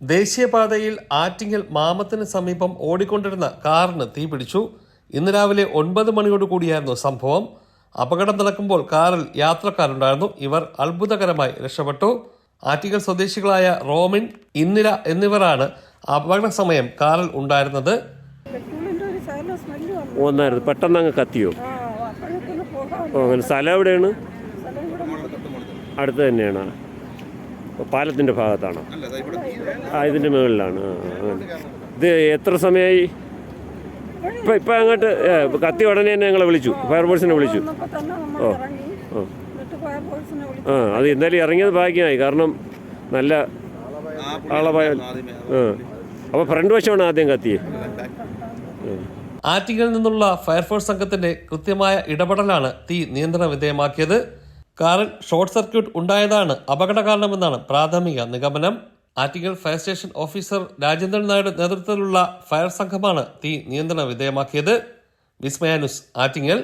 ദേശീയപാതയിൽ ആറ്റിങ്ങൽ മാമത്തിന് സമീപം ഓടിക്കൊണ്ടിരുന്ന കാറിന് തീപിടിച്ചു. ഇന്ന് രാവിലെ 9 മണിയോടുകൂടിയായിരുന്നു സംഭവം. അപകടം നടക്കുമ്പോൾ കാറിൽ യാത്രക്കാരുണ്ടായിരുന്നു. ഇവർ അത്ഭുതകരമായി രക്ഷപ്പെട്ടു. ആറ്റിങ്ങൽ സ്വദേശികളായ റോമിൻ, ഇന്ദിര എന്നിവരാണ് അപകട സമയം കാറിൽ ഉണ്ടായിരുന്നത്. പെട്ടെന്ന് അങ്ങ് കത്തിയോ? അങ്ങനെ സ്ഥലം എവിടെയാണ്? അടുത്ത് തന്നെയാണ്. പാലത്തിൻ്റെ ഭാഗത്താണ്. ഇതിൻ്റെ മുകളിലാണ്. ഇത് എത്ര സമയമായി? ഇപ്പം അങ്ങോട്ട് കത്തി ഉടനെ തന്നെ ഞങ്ങളെ വിളിച്ചു, ഫയർഫോഴ്സിനെ വിളിച്ചു. അത് എന്തായാലും ഇറങ്ങിയത് ഭാഗ്യമായി, കാരണം നല്ല ആളപായ. അപ്പോൾ ഫ്രണ്ട് വശമാണ് ആദ്യം കത്തിയത്. ആറ്റിങ്ങൽ നിന്നുള്ള ഫയർഫോഴ്സ് സംഘത്തിന്റെ കൃത്യമായ ഇടപെടലാണ് തീ നിയന്ത്രണ വിധേയമാക്കിയത്. കാറിൽ ഷോർട്ട് സർക്യൂട്ട് ഉണ്ടായതാണ് അപകട കാരണമെന്നാണ് പ്രാഥമിക നിഗമനം. Attingal fire station officer Rajendran നായരുടെ നേതൃത്വത്തിലുള്ള ഫയർ സംഘമാണ് തീ നിയന്ത്രണ വിധേയമാക്കിയത്. വിസ്മയ ന്യൂസ്, ആറ്റിങ്ങൽ.